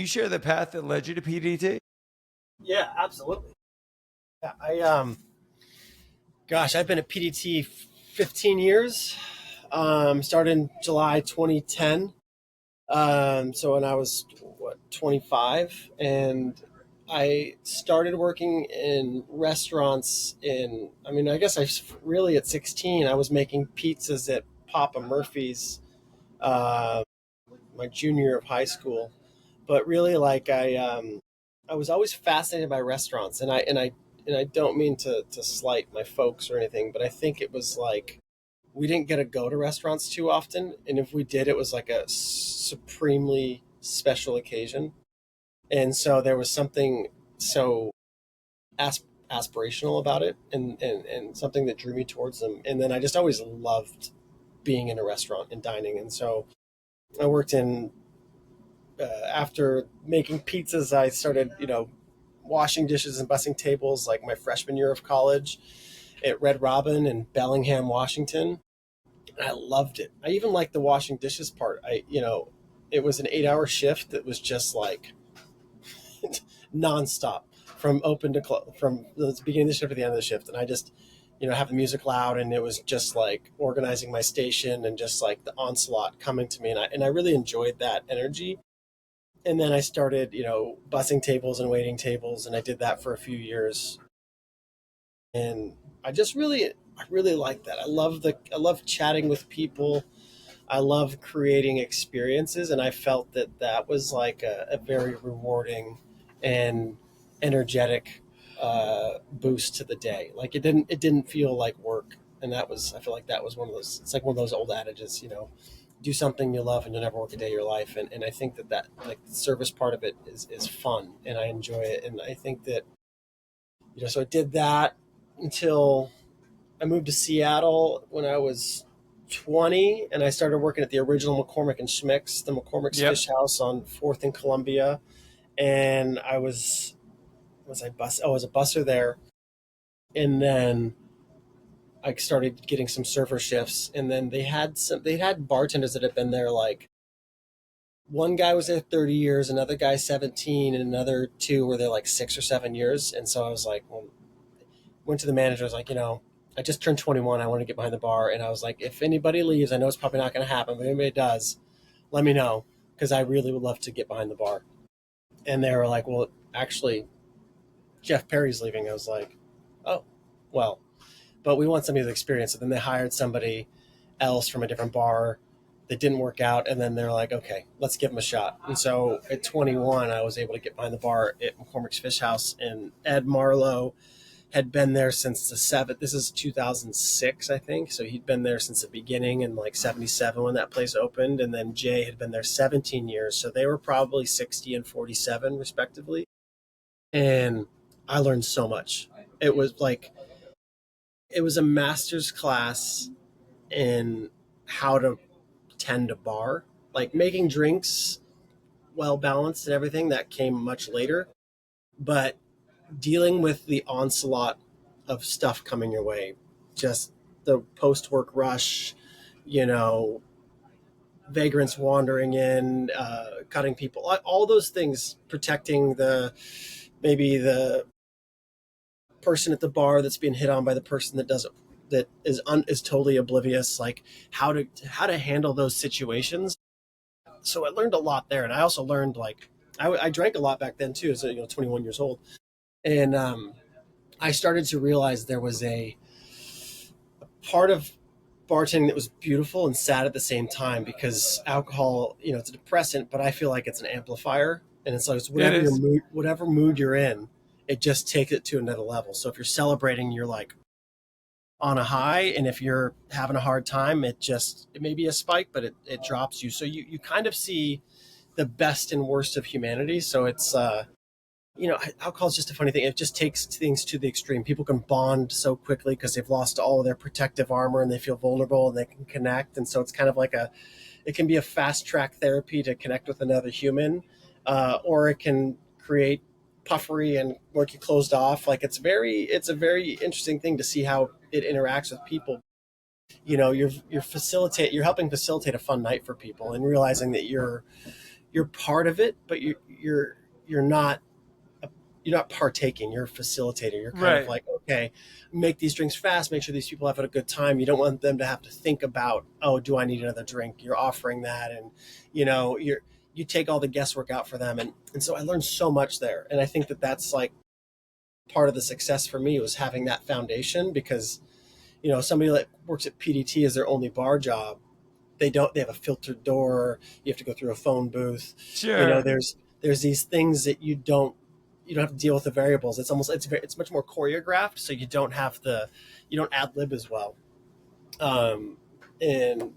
you share the path that led you to PDT? Yeah, absolutely. Yeah, I've been at PDT 15 years. Started in July 2010. So when I was 25, and I started working in restaurants I guess really at 16, I was making pizzas at Papa Murphy's, uh, my junior year of high school. But really, I was always fascinated by restaurants, and I don't mean to slight my folks or anything, but I think it was like we didn't get to go to restaurants too often, and if we did, it was like a supremely special occasion, and so there was something so aspirational about it, and something that drew me towards them. And then I just always loved being in a restaurant and dining, and so I worked in after making pizzas, I started, washing dishes and bussing tables like my freshman year of college at Red Robin in Bellingham, Washington. And I loved it. I even liked the washing dishes part. It was an 8-hour shift that was just like nonstop from open to close, from the beginning of the shift to the end of the shift. And I just, have the music loud, and it was just like organizing my station and just like the onslaught coming to me. And I really enjoyed that energy. And then I started, bussing tables and waiting tables, and I did that for a few years. And I really like that. I love chatting with people. I love creating experiences, and I felt that that was like a very rewarding and energetic boost to the day. Like it didn't feel like work, and I feel like that was one of those. It's like one of those old adages, do something you love and you'll never work a day of your life. And I think that like the service part of it is fun, and I enjoy it. And I think that, so I did that until I moved to Seattle when I was 20, and I started working at the original McCormick and Schmick's, the McCormick's Yep. Fish House on 4th and Columbia. And I was a busser there. And then I started getting some server shifts, and then they had bartenders that had been there, like one guy was there 30 years, another guy 17, and another two were there like 6 or 7 years. And so I was like, well, went to the manager. I was like, I just turned 21. I want to get behind the bar. And I was like, if anybody leaves, I know it's probably not going to happen, but if anybody does, let me know, because I really would love to get behind the bar. And they were like, well, actually, Jeff Perry's leaving. I was like, oh, well, but we want somebody with experience. So then they hired somebody else from a different bar that didn't work out. And then they're like, okay, let's give them a shot. And so at 21, I was able to get behind the bar at McCormick's Fish House, and Ed Marlowe had been there since the 7th. This is 2006, I think. So he'd been there since the beginning in like 77 when that place opened. And then Jay had been there 17 years. So they were probably 60 and 47 respectively. And I learned so much. It was a master's class in how to tend a bar, like making drinks well balanced and everything that came much later. But dealing with the onslaught of stuff coming your way, just the post-work rush, you know, vagrants wandering in, cutting people, all those things, protecting maybe the person at the bar that's being hit on by the person that is totally oblivious, like how to handle those situations. So I learned a lot there, and I also learned like I drank a lot back then too, so 21 years old, and I started to realize there was a part of bartending that was beautiful and sad at the same time, because alcohol, it's a depressant, but I feel like it's an amplifier, and it's like whatever mood you're in, it just takes it to another level. So if you're celebrating, you're like on a high, and if you're having a hard time, it may be a spike, but it drops you. So you kind of see the best and worst of humanity. So it's alcohol is just a funny thing. It just takes things to the extreme. People can bond so quickly because they've lost all of their protective armor and they feel vulnerable and they can connect. And so it's kind of like it can be a fast track therapy to connect with another human, or it can create puffery and work you closed off. Like it's a very interesting thing to see how it interacts with people. You're helping facilitate a fun night for people, and realizing that you're you're part of it, but you're not you're not partaking. You're a facilitator. You're kind of Right. like, okay, make these drinks fast. Make sure these people have a good time. You don't want them to have to think about, oh, do I need another drink? You're offering that, and you take all the guesswork out for them, and so I learned so much there, and I think that that's like part of the success for me was having that foundation because somebody that works at PDT as their only bar job, they have a filtered door, you have to go through a phone booth, Sure. there's these things that you don't have to deal with the variables. It's much more choreographed, so you don't ad lib as well. And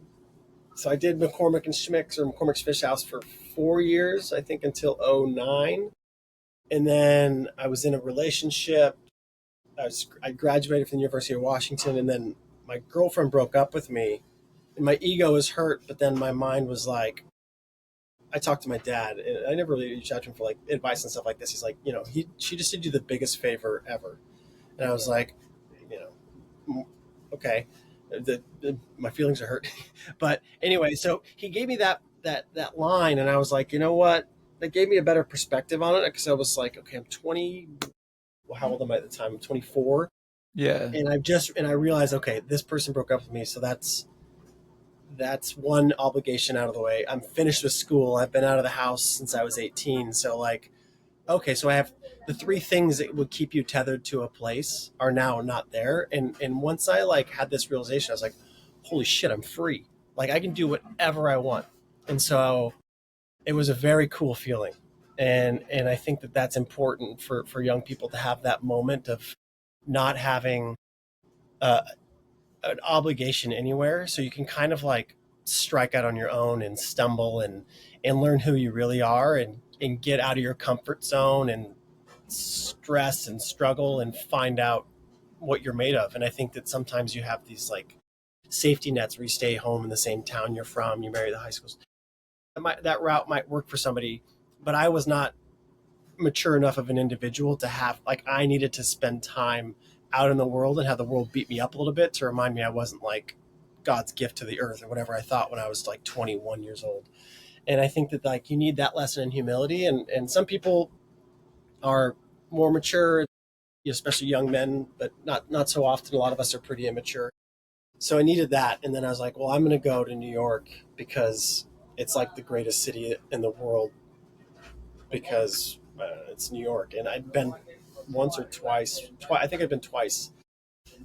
so I did McCormick and Schmick's, or McCormick's Fish House, for 4 years, I think, until '09. And then I was in a relationship. I graduated from the University of Washington, and then my girlfriend broke up with me, and my ego was hurt, but then my mind was like, I talked to my dad, and I never really reached out to him for like advice and stuff like this. He's like, she just did you the biggest favor ever, and I was like, you okay, my feelings are hurt, but anyway, so he gave me that line, and I was like, you know what, that gave me a better perspective on it because I was like, okay, I'm 20. Well, how old am I at the time? I'm 24, Yeah. and I realized, okay, this person broke up with me, so that's one obligation out of the way. I'm finished with school. I've been out of the house since I was 18. So like, okay, so I have the three things that would keep you tethered to a place are now not there. And once I like had this realization, I was like, holy shit, I'm free. Like I can do whatever I want. And so it was a very cool feeling. And I think that that's important for young people to have that moment of not having uh, an obligation anywhere, so you can kind of like strike out on your own and stumble and learn who you really are, and get out of your comfort zone and stress and struggle and find out what you're made of. And I think that sometimes you have these like safety nets where you stay home in the same town you're from, you marry the high schools. That route might work for somebody, but I was not mature enough of an individual to have, like, I needed to spend time out in the world and have the world beat me up a little bit to remind me I wasn't like God's gift to the earth or whatever I thought when I was like 21 years old. And I think that like you need that lesson in humility, and some people are more mature, especially young men, but not so often. A lot of us are pretty immature. So I needed that, and then I was like, well, I'm going to go to New York because it's like the greatest city in the world because it's New York. And I'd been once or twice. I think I'd been twice,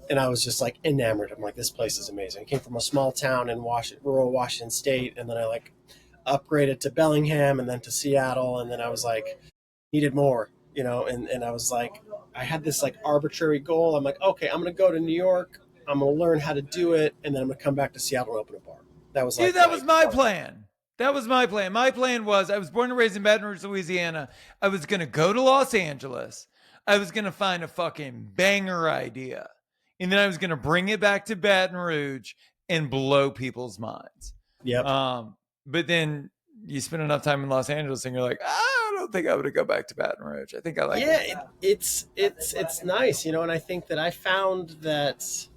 and I was just like enamored. I'm like, this place is amazing. I came from a small town in rural Washington State, and then I like upgraded to Bellingham, and then to Seattle, and then I was like, needed more, and I was like, I had this like arbitrary goal. I'm like, okay, I'm gonna go to New York. I'm gonna learn how to do it, and then I'm gonna come back to Seattle and open a bar. That was Dude, like that my was my target. plan. That was my plan. My plan was I was born and raised in Baton Rouge, Louisiana. I was going to go to Los Angeles. I was going to find a fucking banger idea. And then I was going to bring it back to Baton Rouge and blow people's minds. Yep. But then you spend enough time in Los Angeles and you're like, I don't think I would go back to Baton Rouge. I think I like it. It's nice, and I think that I found that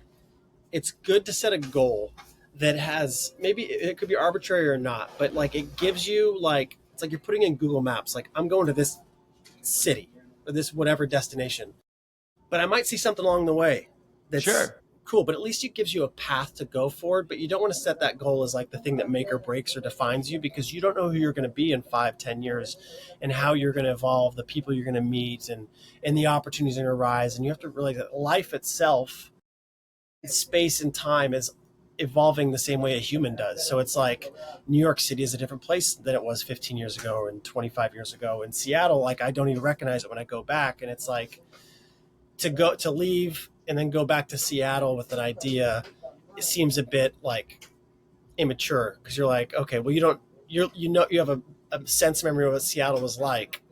it's good to set a goal that has, maybe it could be arbitrary or not, but like it gives you like, it's like you're putting in Google Maps, like I'm going to this city or this whatever destination, but I might see something along the way that's Sure. cool, but at least it gives you a path to go forward. But you don't want to set that goal as like the thing that make or breaks or defines you, because you don't know who you're going to be in 5-10 years and how you're going to evolve, the people you're going to meet, and the opportunities that arise. And you have to realize that life itself, space and time, is evolving the same way a human does. So it's like New York City is a different place than it was 15 years ago and 25 years ago. In Seattle, like I don't even recognize it when I go back. And it's like to leave and then go back to Seattle with an idea, it seems a bit like immature, because you're like, okay, well, you have a sense memory of what Seattle was like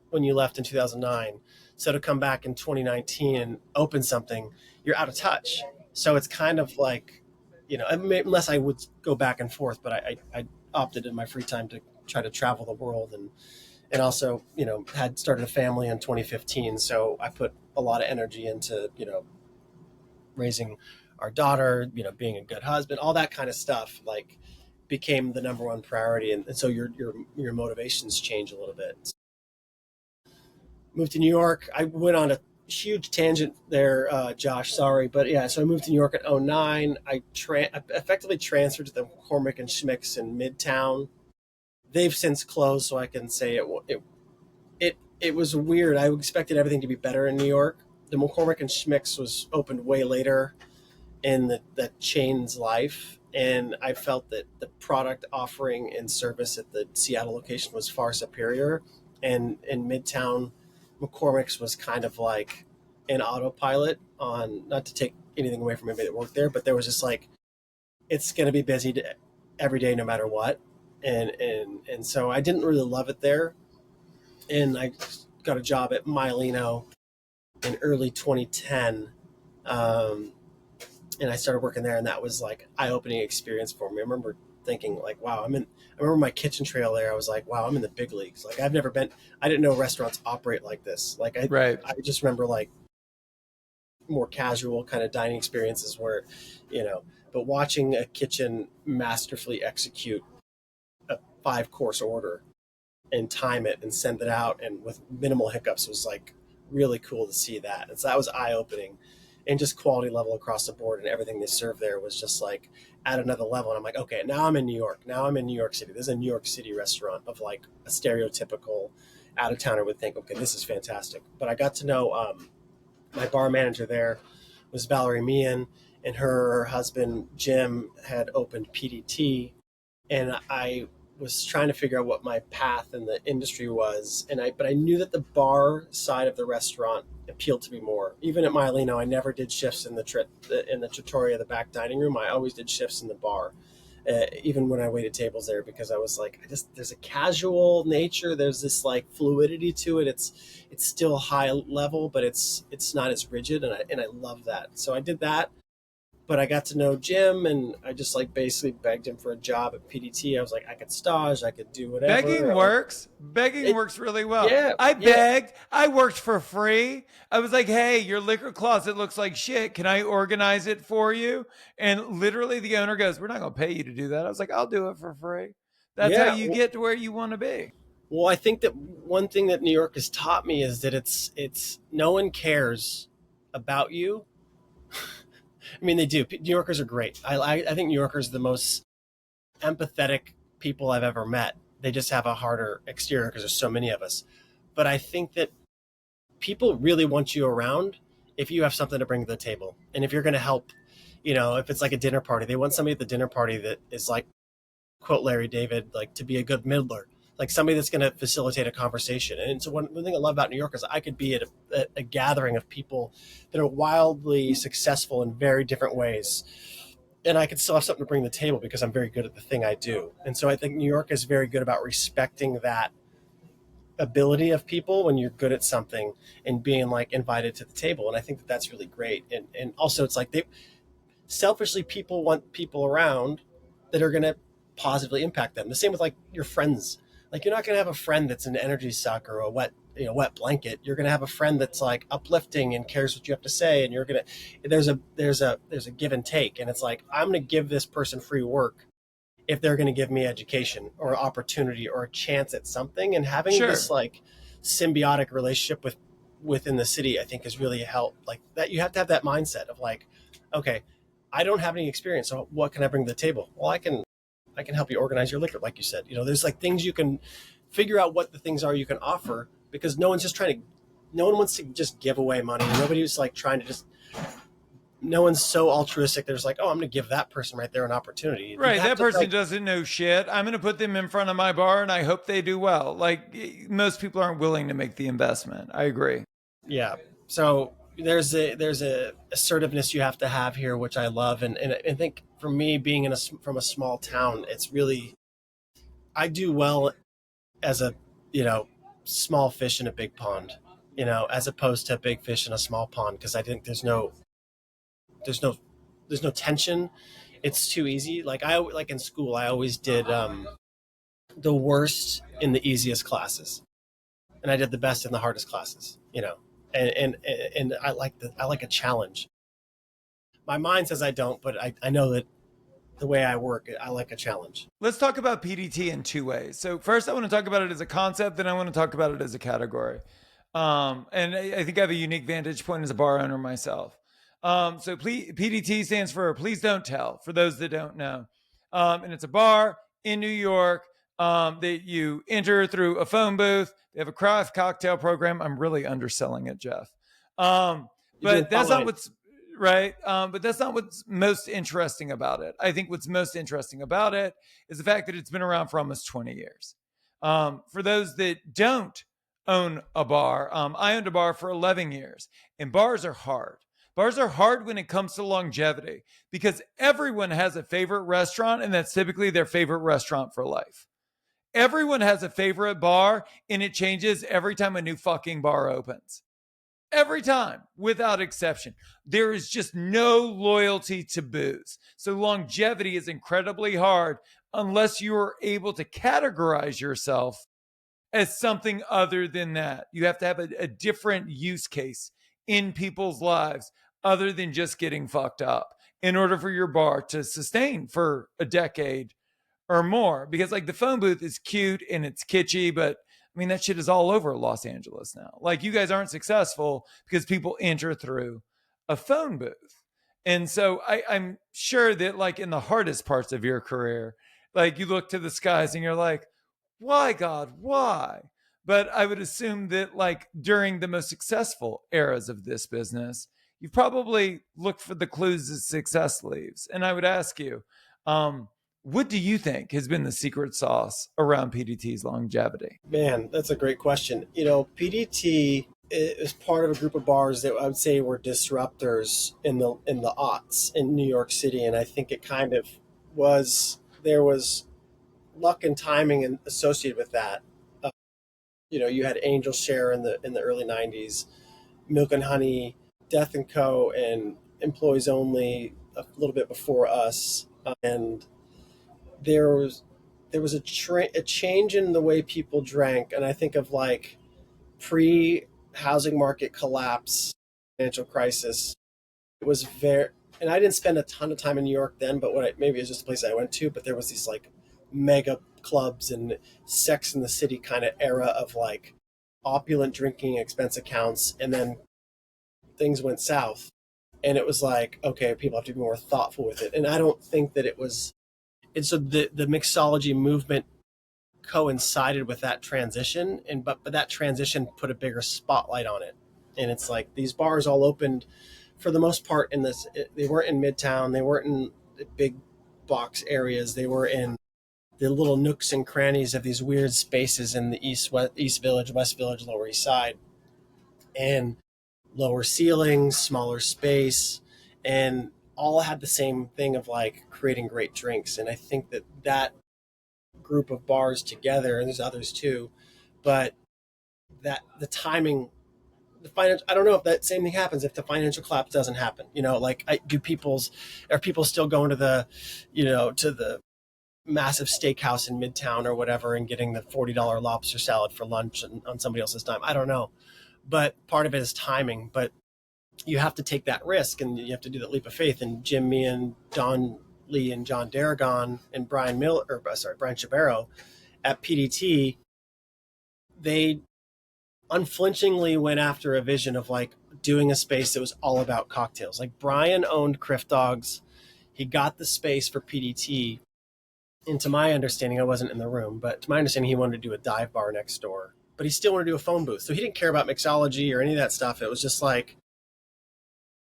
when you left in 2009. So to come back in 2019 and open something, you're out of touch. So it's kind of like, unless I would go back and forth, but I opted in my free time to try to travel the world, and also, had started a family in 2015. So I put a lot of energy into, raising our daughter, being a good husband, all that kind of stuff. Like, became the number one priority, and so your motivations change a little bit. Moved to New York. I went on a huge tangent there, Josh. Sorry, but yeah. So I moved to New York at '09. I effectively transferred to the McCormick and Schmicks in Midtown. They've since closed, so I can say it was weird. I expected everything to be better in New York. The McCormick and Schmicks was opened way later in the chain's life, and I felt that the product offering and service at the Seattle location was far superior. And in Midtown, McCormick's was kind of like an autopilot on, not to take anything away from anybody that worked there, but there was just like, it's going to be busy every day, no matter what. And so I didn't really love it there. And I got a job at Michelin in early 2010. And I started working there, and that was like eye-opening experience for me. I remember thinking like, wow, I remember my kitchen trail there. I was like, wow, I'm in the big leagues. Like I didn't know restaurants operate like this. Like Right. I just remember like more casual kind of dining experiences where, but watching a kitchen masterfully execute a 5-course order and time it and send it out and with minimal hiccups was like really cool to see that. And so that was eye-opening, and just quality level across the board, and everything they served there was just like at another level. And I'm like, okay, now I'm in New York. Now I'm in New York City. This is a New York City restaurant of like a stereotypical out-of-towner would think, okay, this is fantastic. But I got to know my bar manager there was Valerie Meehan, and her husband Jim had opened PDT, and I was trying to figure out what my path in the industry was, but I knew that the bar side of the restaurant appealed to me more. Even at Michelin, I never did shifts in the trattoria, the back dining room. I always did shifts in the bar, even when I waited tables there, because I was like, there's a casual nature. There's this like fluidity to it. It's still high level, but it's not as rigid, and I love that. So I did that. But I got to know Jim, and I just like basically begged him for a job at PDT. I was like, I could stage, I could do whatever. Begging works. Begging works really well. Yeah, I begged. I worked for free. I was like, hey, your liquor closet looks like shit. Can I organize it for you? And literally the owner goes, we're not going to pay you to do that. I was like, I'll do it for free. That's how you get to where you want to be. Well, I think that one thing that New York has taught me is that it's no one cares about you. I mean, they do. New Yorkers are great. I think New Yorkers are the most empathetic people I've ever met. They just have a harder exterior because there's so many of us. But I think that people really want you around if you have something to bring to the table. And if you're going to help, if it's like a dinner party, they want somebody at the dinner party that is like, quote Larry David, like to be a good middler, like somebody that's going to facilitate a conversation. And so one thing I love about New York is I could be at a gathering of people that are wildly successful in very different ways, and I could still have something to bring to the table because I'm very good at the thing I do. And so I think New York is very good about respecting that ability of people when you're good at something and being like invited to the table. And I think that that's really great. And also it's like selfishly, people want people around that are going to positively impact them. The same with like your friends. Like you're not going to have a friend that's an energy suck or a wet blanket. You're going to have a friend that's like uplifting and cares what you have to say. And you're going to, there's a give and take. And it's like, I'm going to give this person free work if they're going to give me education or opportunity or a chance at something. And having this like symbiotic relationship within the city, I think has really helped. Like that, you have to have that mindset of like, okay, I don't have any experience, so what can I bring to the table? Well, I can help you organize your liquor, like you said. There's like things you can figure out what the things are you can offer, because no one wants to just give away money. Nobody's like trying to no one's so altruistic. There's like, oh, I'm going to give that person right there an opportunity. Right. That person doesn't know shit. I'm going to put them in front of my bar and I hope they do well. Like most people aren't willing to make the investment. I agree. Yeah. So there's a assertiveness you have to have here, which I love. And I think for me, being from a small town, it's really, I do well as a, small fish in a big pond, as opposed to a big fish in a small pond. Cause I think there's no tension. It's too easy. Like in school, I always did, the worst in the easiest classes, and I did the best in the hardest classes, and I like a challenge. My mind says I don't, but I know that the way I work. I like a challenge. Let's talk about PDT in two ways. So first, I want to talk about it as a concept, then I want to talk about it as a category. And I think I have a unique vantage point as a bar owner myself. So PDT stands for Please Don't Tell, for those that don't know. And it's a bar in New York that you enter through a phone booth. They have a craft cocktail program. I'm really underselling it, Jeff. But that's not what's right. But that's not what's most interesting about it. I think what's most interesting about it is the fact that it's been around for almost 20 years. For those that don't own a bar, I owned a bar for 11 years, and bars are hard. Bars are hard when it comes to longevity because everyone has a favorite restaurant, and that's typically their favorite restaurant for life. Everyone has a favorite bar, and it changes every time a new fucking bar opens. Every time, without exception. There is just no loyalty to booze. So longevity is incredibly hard unless you are able to categorize yourself as something other than that. You have to have a different use case in people's lives other than just getting fucked up in order for your bar to sustain for a decade or more. Because like the phone booth is cute and it's kitschy, but I mean, that shit is all over Los Angeles now. Like, you guys aren't successful because people enter through a phone booth. And so I'm sure that, like, in the hardest parts of your career, like, you look to the skies and you're like, why, God, why? But I would assume that, like, during the most successful eras of this business, you've probably looked for the clues that success leaves. And I would ask you, what do you think has been the secret sauce around PDT's longevity? Man, that's a great question. PDT is part of a group of bars that I would say were disruptors in the aughts in New York City, and I think it kind of was there was luck and timing associated with that. Uh, you had Angel Share in the early '90s, Milk and Honey, Death and Co, and Employees Only a little bit before us, and there was a change in the way people drank, and I think of like pre housing market collapse, financial crisis. It was very, and I didn't spend a ton of time in New York then, but maybe it was just a place I went to. But there was these like mega clubs and Sex in the City kind of era of like opulent drinking, expense accounts, and then things went south, and it was like, okay, people have to be more thoughtful with it. And I don't think that it was. And so the mixology movement coincided with that transition, and but that transition put a bigger spotlight on it. And it's like these bars all opened for the most part they weren't in Midtown, they weren't in big box areas, they were in the little nooks and crannies of these weird spaces in the East Village, West Village, Lower East Side, and lower ceilings, smaller space, and all had the same thing of like creating great drinks. And I think that group of bars together, and there's others too, but that the timing, I don't know if that same thing happens if the financial collapse doesn't happen. Like, are people still going to the massive steakhouse in Midtown or whatever and getting the $40 lobster salad for lunch on somebody else's dime? I don't know, but part of it is timing. But you have to take that risk, and you have to do that leap of faith. And Jim Meehan, Don Lee, and John Darragon, and Brian Shabaro at PDT, they unflinchingly went after a vision of like doing a space that was all about cocktails. Like, Brian owned Criff Dogs. He got the space for PDT. And to my understanding, I wasn't in the room, but to my understanding, he wanted to do a dive bar next door, but he still wanted to do a phone booth. So he didn't care about mixology or any of that stuff. It was just like,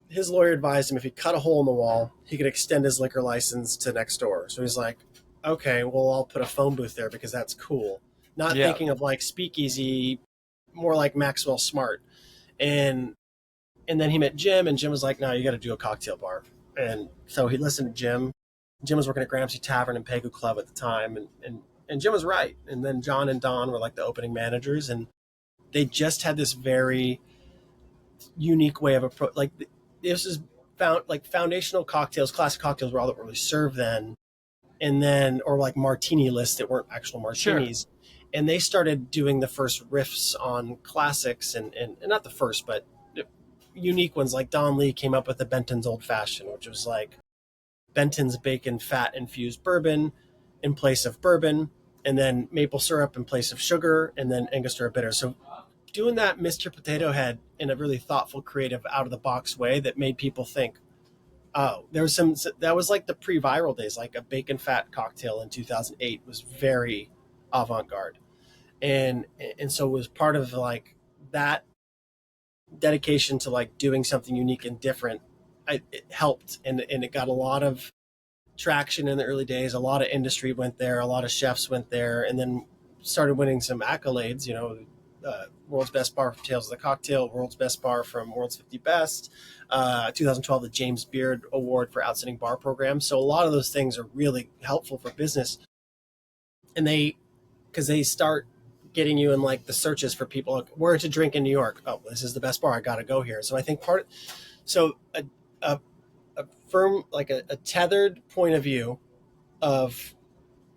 his lawyer advised him if he cut a hole in the wall, he could extend his liquor license to next door. So he's like, okay, well, I'll put a phone booth there because that's cool. Not thinking of like speakeasy, more like Maxwell Smart. And then he met Jim, and Jim was like, no, you got to do a cocktail bar. And so he listened to Jim. Jim was working at Gramsci Tavern and Pegu Club at the time. And Jim was right. And then John and Don were like the opening managers, and they just had this very unique way of approach. Like, this is foundational cocktails, classic cocktails were all that were really served then. And then, or like martini lists that weren't actual martinis. Sure. And they started doing the first riffs on classics, and not the first, but unique ones. Like Don Lee came up with the Benton's Old Fashioned, which was like Benton's bacon fat infused bourbon in place of bourbon, and then maple syrup in place of sugar, and then Angostura bitter. So doing that Mr. Potato Head in a really thoughtful, creative, out of the box way that made people think, oh, there was some, that was like the pre-viral days, like a bacon fat cocktail in 2008 was very avant-garde. And so it was part of like that dedication to like doing something unique and different. It helped, and it got a lot of traction in the early days. A lot of industry went there, a lot of chefs went there, and then started winning some accolades. World's Best Bar from Tales of the Cocktail, World's Best Bar from World's 50 Best, 2012 the James Beard Award for Outstanding Bar Program. So a lot of those things are really helpful for business, and because they start getting you in like the searches for people, like, where to drink in New York. Oh, this is the best bar. I got to go here. So I think a firm, like a tethered point of view of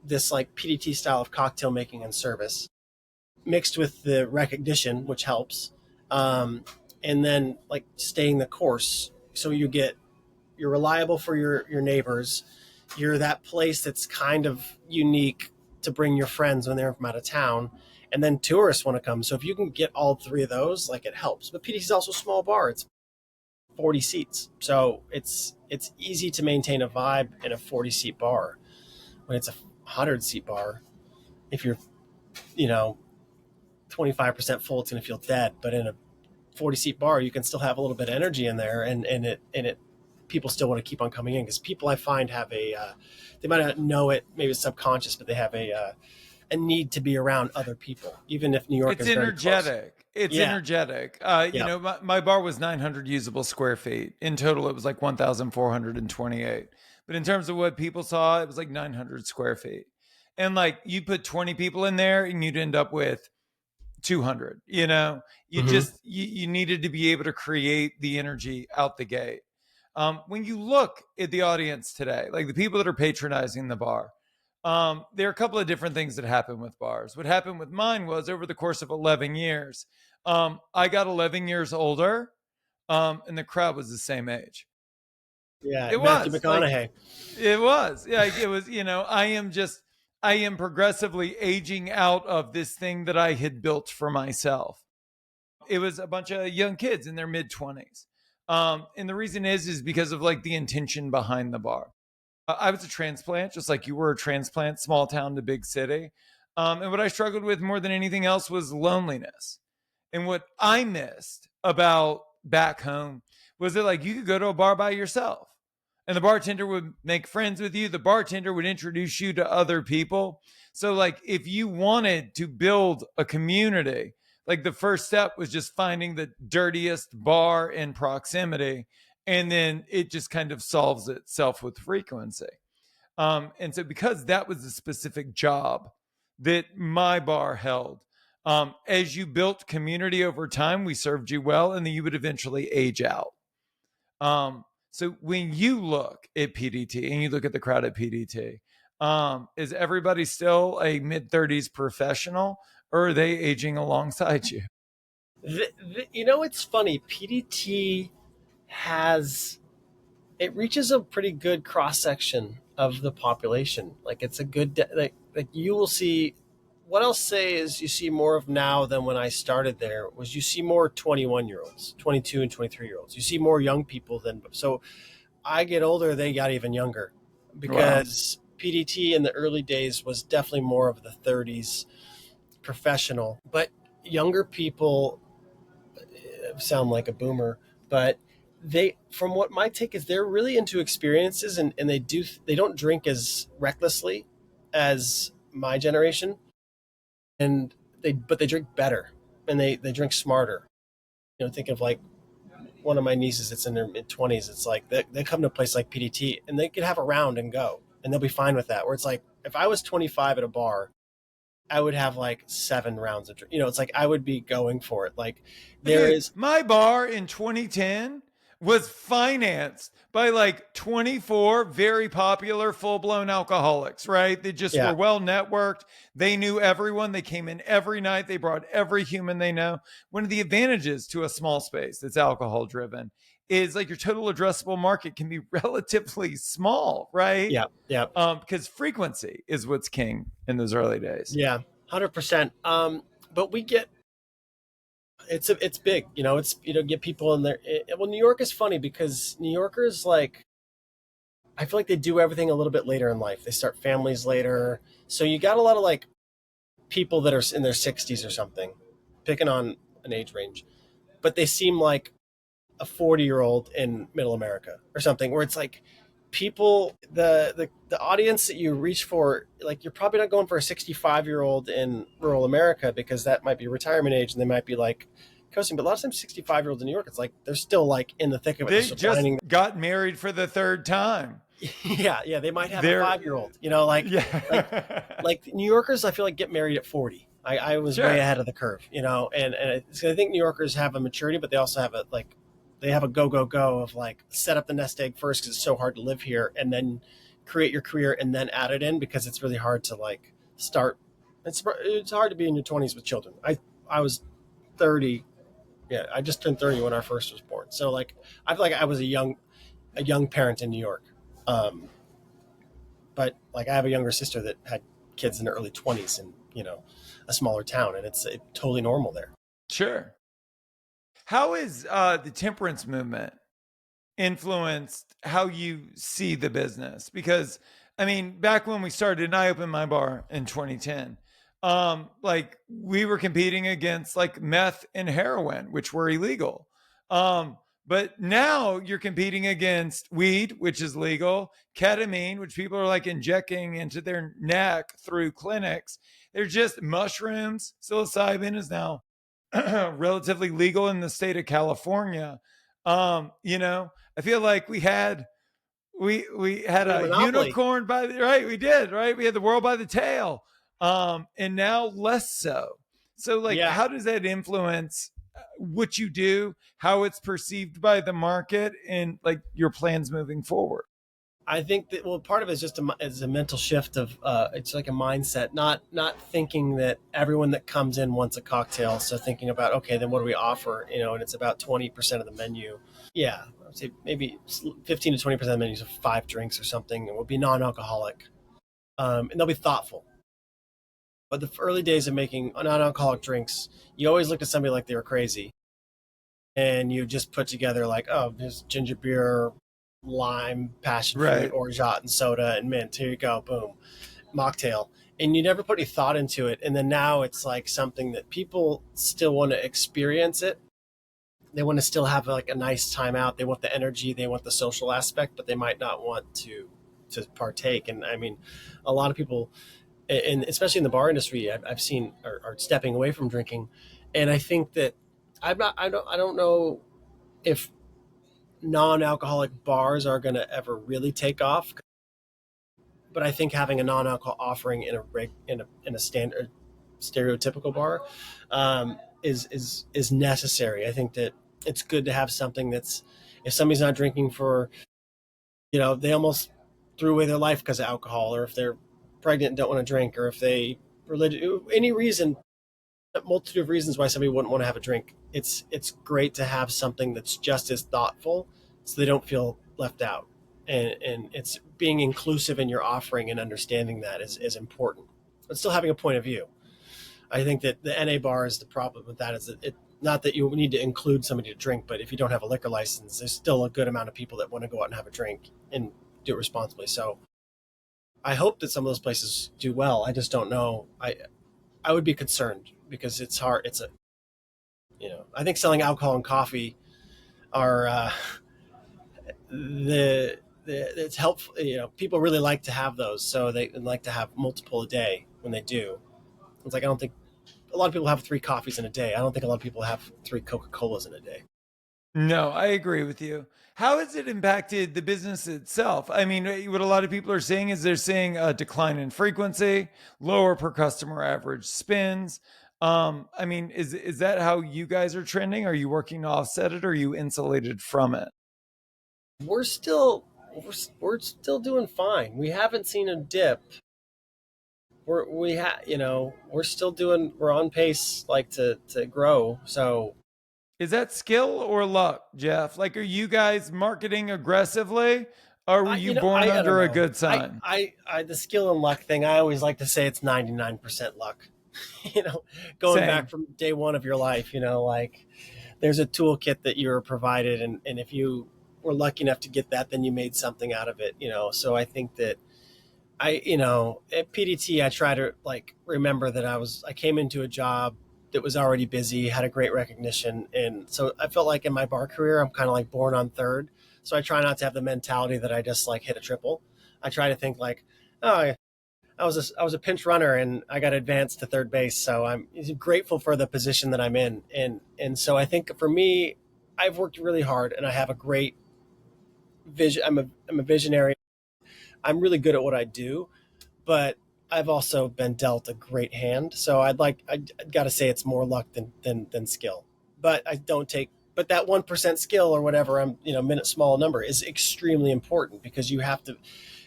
this like PDT style of cocktail making and service, mixed with the recognition, which helps, and then like staying the course. So you're reliable for your neighbors. You're that place that's kind of unique to bring your friends when they're from out of town, and then tourists want to come. So if you can get all three of those, like, it helps. But PDT is also a small bar. It's 40 seats. So it's easy to maintain a vibe in a 40 seat bar. When it's a 100 seat bar, if you're, 25% full, it's going to feel dead. But in a 40 seat bar, you can still have a little bit of energy in there, and people still want to keep on coming in, because people, I find, have they might not know it, maybe it's subconscious, but they have a need to be around other people, even if New York is very energetic. Close. It's energetic. My bar was 900 usable square feet. In total, it was like 1,428. But in terms of what people saw, it was like 900 square feet. And like, you put 20 people in there and you'd end up with 200. You needed to be able to create the energy out the gate. When you look at the audience today, like the people that are patronizing the bar, there are a couple of different things that happen with bars. What happened with mine was, over the course of 11 years, I got 11 years older, and the crowd was the same age. Yeah, It Matthew was McConaughey. it was. Yeah, it was, I am progressively aging out of this thing that I had built for myself. It was a bunch of young kids in their mid 20s. And the reason is because of like the intention behind the bar. I was a transplant, just like you were a transplant, small town to big city. And what I struggled with more than anything else was loneliness. And what I missed about back home was that, like, you could go to a bar by yourself and the bartender would make friends with you. The bartender would introduce you to other people. So, like, if you wanted to build a community, like, the first step was just finding the dirtiest bar in proximity. And then it just kind of solves itself with frequency. And so, because that was the specific job that my bar held, as you built community over time, we served you well, and then you would eventually age out. So when you look at PDT and you look at the crowd at PDT, is everybody still a mid-30s professional, or are they aging alongside you? It's funny. PDT it reaches a pretty good cross section of the population. Like, it's a good, like you will see. What I'll say is, you see more of now than when I started there. Was you see more 21-year-olds, 22 and 23-year-olds. You see more young people than, so I get older, they got even younger, because PDT in the early days was definitely more of the 30s professional, but younger people sound like a boomer, but from what my take is, they're really into experiences, and they don't drink as recklessly as my generation, and they drink better, and they drink smarter. Think of like one of my nieces that's in their mid 20s. It's like they come to a place like PDT and they could have a round and go, and they'll be fine with that. Where it's like, if I was 25 at a bar, I would have like 7 rounds of drink. It's like I would be going for it. Like, my bar in 2010 was financed by like 24 very popular full-blown alcoholics, right? They just were well networked. They knew everyone. They came in every night. They brought every human they know. One of the advantages to a small space that's alcohol driven is like your total addressable market can be relatively small, right? Yeah, yeah, Because frequency is what's king in those early days. yeah, 100%. But we get it's big, it's get people in there. Well, New York is funny because New Yorkers, like, I feel like they do everything a little bit later in life. They start families later, so you got a lot of like people that are in their 60s or something, picking on an age range, but they seem like a 40-year-old in middle America or something, where it's like people, the audience that you reach for, like, you're probably not going for a 65-year-old in rural America because that might be retirement age and they might be like coasting. But a lot of times 65-year-olds in New York, it's like they're still like in the thick of it. They They're just finding, got married for the third time. yeah, they might have a They're 5-year-old, like yeah. New Yorkers, I feel like get married at 40. I was way Sure. ahead of the curve, and I think New Yorkers have a maturity, but they also have they have a go of like set up the nest egg first because it's so hard to live here, and then create your career and then add it in because it's really hard to like start. It's hard to be in your 20s with children. I was 30. Yeah, I just turned 30 when our first was born. So like I feel like I was a young parent in New York. Um, but like I have a younger sister that had kids in their early 20s in a smaller town, and it's totally normal there. Sure. How is the temperance movement influenced how you see the business? Because I mean, back when we started and I opened my bar in 2010, like we were competing against like meth and heroin, which were illegal. Um, but now you're competing against weed, which is legal, ketamine, which people are like injecting into their neck through clinics. They're just mushrooms. Psilocybin is now relatively legal in the state of California. I feel like we had We have a a monopoly. unicorn by the right. We did, right. We had the world by the tail, and now less so. So, like, Yeah, how does that influence what you do, how it's perceived by the market, and like your plans moving forward? I think that, well, part of it is just is a mental shift of it's like a mindset, not thinking that everyone that comes in wants a cocktail. So thinking about, okay, then what do we offer? And it's about 20% of the menu. Yeah, I would say maybe 15 to 20% of the menus of 5 drinks or something. It will be non-alcoholic, and they'll be thoughtful. But the early days of making non-alcoholic drinks, you always looked at somebody like they were crazy, and you just put together like, oh, there's ginger beer, lime, passion fruit, Right. orgeat, and soda and mint. Here you go, boom, mocktail. And you never put any thought into it. And then now it's like something that people still want to experience it. They want to still have like a nice time out. They want the energy. They want the social aspect, but they might not want to partake. And I mean, a lot of people, and especially in the bar industry, I've seen are stepping away from drinking. And I think that I don't know if non-alcoholic bars are going to ever really take off, but I think having a non-alcohol offering in a standard stereotypical bar is necessary. I think that it's good to have something that's, if somebody's not drinking for, they almost threw away their life because of alcohol, or if they're pregnant and don't want to drink, or if they religious, any reason, a multitude of reasons why somebody wouldn't want to have a drink. It's great to have something that's just as thoughtful, so they don't feel left out. And it's being inclusive in your offering and understanding that is important, but still having a point of view. I think that the NA bar is the problem with that, is that it, not that you need to include somebody to drink, but if you don't have a liquor license, there's still a good amount of people that want to go out and have a drink and do it responsibly. So I hope that some of those places do well. I just don't know. I would be concerned because it's hard. I think selling alcohol and coffee are it's helpful. People really like to have those, so they like to have multiple a day when they do. It's like, I don't think a lot of people have 3 coffees in a day. I don't think a lot of people have 3 Coca-Colas in a day. No, I agree with you. How has it impacted the business itself? I mean, what a lot of people are seeing is they're seeing a decline in frequency, lower per customer average spends. I mean, is that how you guys are trending? Are you working to offset it? Or are you insulated from it? We're still we're still doing fine. We haven't seen a dip. We're still doing, we're on pace like to grow. So Is that skill or luck, Jeff? Like, are you guys marketing aggressively, or were you born I don't under a know. good sign? The skill and luck thing, I always like to say it's 99% luck. you know, Going back Same. from day one of your life, like there's a toolkit that you were provided. And if you were lucky enough to get that, then you made something out of it. So I think that at PDT, I try to like remember that I came into a job that was already busy, had a great recognition. And so I felt like in my bar career, I'm kind of like born on third. So I try not to have the mentality that I just like hit a triple. I try to think like, oh, I was a pinch runner and I got advanced to third base. So I'm grateful for the position that I'm in. And so I think for me, I've worked really hard and I have a great vision. I'm a visionary. I'm really good at what I do, but I've also been dealt a great hand. So I got to say it's more luck than skill. But I don't take, but that 1% skill or whatever minute small number is extremely important because you have to,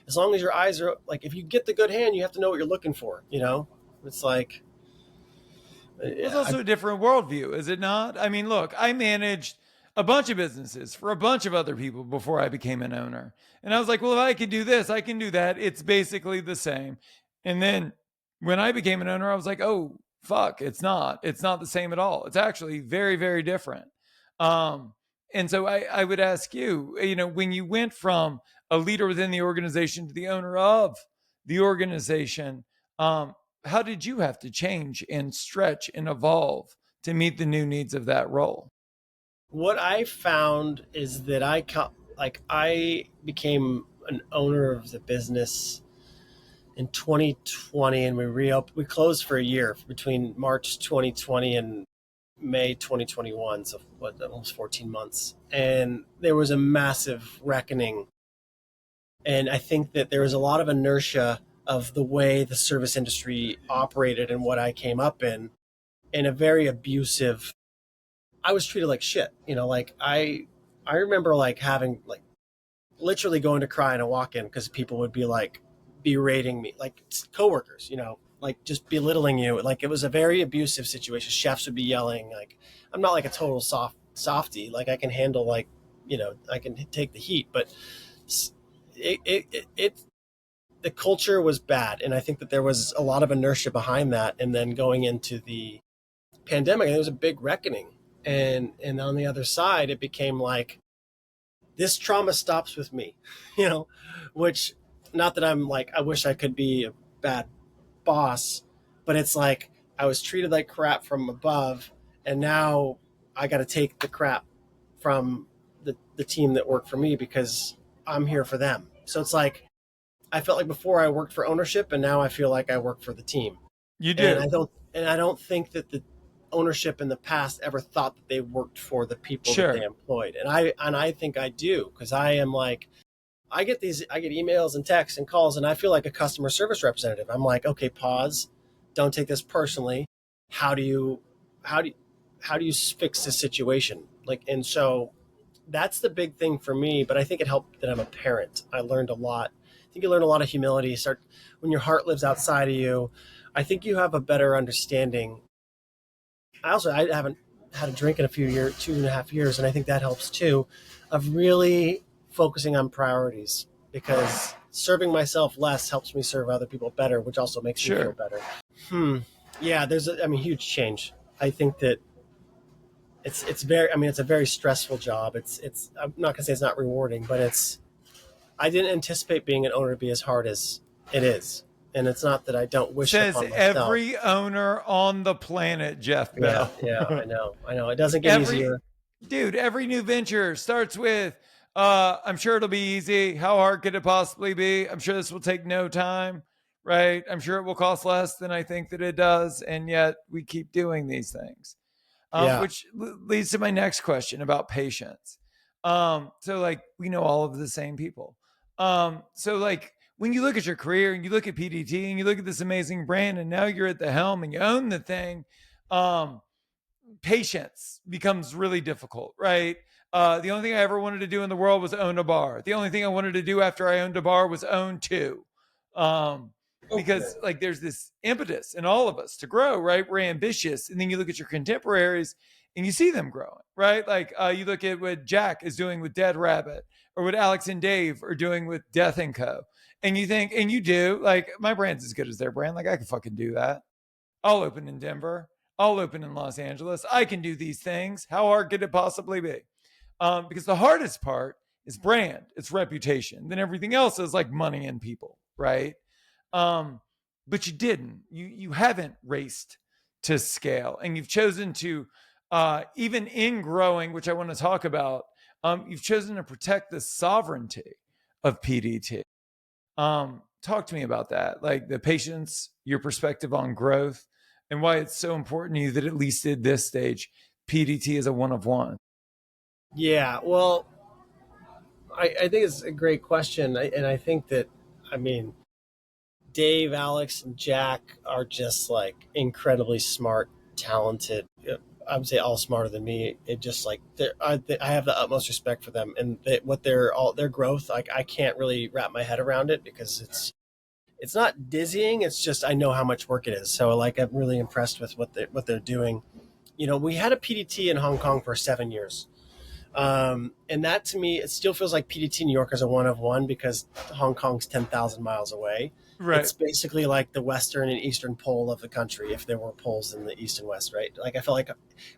as long as your eyes are like, if you get the good hand, you have to know what you're looking for. It's like, Well, it's I, also a different worldview, is it not? I mean, look, I managed a bunch of businesses for a bunch of other people before I became an owner. And I was like, well, if I can do this, I can do that. It's basically the same. And then when I became an owner, I was like, oh, fuck, it's not. It's not the same at all. It's actually very, very different. Um, and so I would ask you, when you went from a leader within the organization to the owner of the organization, how did you have to change and stretch and evolve to meet the new needs of that role? what I found is that I became an owner of the business in 2020, and we closed for a year between March 2020 and May 2021, so what, almost 14 months. And there was a massive reckoning. And I think that there was a lot of inertia of the way the service industry operated and what I came up in a very abusive. I was treated like shit. Like I remember like having like literally going to cry in a walk-in because people would be like berating me, like coworkers, like just belittling you. Like it was a very abusive situation. Chefs would be yelling. Like I'm not like a total softy. Like I can handle I can take the heat, but it the culture was bad, and I think that there was a lot of inertia behind that. And then going into the pandemic, there was a big reckoning, and on the other side, it became like this trauma stops with me, you know, which not that I'm like, I wish I could be a bad boss, but it's like I was treated like crap from above, and now I got to take the crap from the team that worked for me because I'm here for them. So it's like, I felt like before I worked for ownership and now I feel like I work for the team. You And do. I don't think that the ownership in the past ever thought that they worked for the people that they Sure. employed. And I think I do because I am like I get emails and texts and calls and I feel like a customer service representative. I'm like, okay, pause. Don't take this personally. How do you how do you, how do you fix this situation? Like, and so that's the big thing for me, but I think it helped that I'm a parent. I learned a lot. I think you learn a lot of humility. Start when your heart lives outside of you. I think you have a better understanding. I haven't had a drink in a few years, 2.5 years, and I think that helps too, of really focusing on priorities because serving myself less helps me serve other people better, which also makes me feel Sure. better. Yeah, huge change. I think that it's a very stressful job. I'm not gonna say it's not rewarding, but I didn't anticipate being an owner to be as hard as it is. And it's not that I don't wish it Says upon myself. every owner on the planet, Jeff Yeah, Bell. yeah, I know. It doesn't get every easier. Dude, every new venture starts with I'm sure it'll be easy. How hard could it possibly be? I'm sure this will take no time, right? I'm sure it will cost less than I think that it does, and yet we keep doing these things. Yeah, Which leads to my next question about patience. So like we know all of the same people. So like when you look at your career and you look at PDT and you look at this amazing brand and now you're at the helm and you own the thing, um, patience becomes really difficult, right? The only thing I ever wanted to do in the world was own a bar. The only thing I wanted to do after I owned a bar was own two. Um, because like there's this impetus in all of us to grow, right? We're ambitious. And then you look at your contemporaries and you see them growing, right? Like you look at what Jack is doing with Dead Rabbit, or what Alex and Dave are doing with Death and Co. And you think, and you do, like, my brand's as good as their brand. Like, I can fucking do that. I'll open in Denver. I'll open in Los Angeles. I can do these things. How hard could it possibly be? Because the hardest part is brand, it's reputation. Then everything else is like money and people, right? But you didn't. You haven't raced to scale, and you've chosen to, even in growing, which I want to talk about. You've chosen to protect the sovereignty of PDT. Talk to me about that, like the patience, your perspective on growth, and why it's so important to you that at least at this stage, PDT is a one of one. Yeah, well, I think it's a great question. And I think that, I mean, Dave, Alex, and Jack are just like incredibly smart, talented. I would say all smarter than me. It just like I have the utmost respect for them, and what they're all their growth. Like I can't really wrap my head around it because it's not dizzying. It's just I know how much work it is. So like I'm really impressed with what they're doing. You know, we had a PDT in Hong Kong for 7 years. And that to me, it still feels like PDT New York is a one of one because Hong Kong's 10,000 miles away. Right. It's basically like the western and eastern pole of the country, if there were poles in the east and west, right? Like I felt like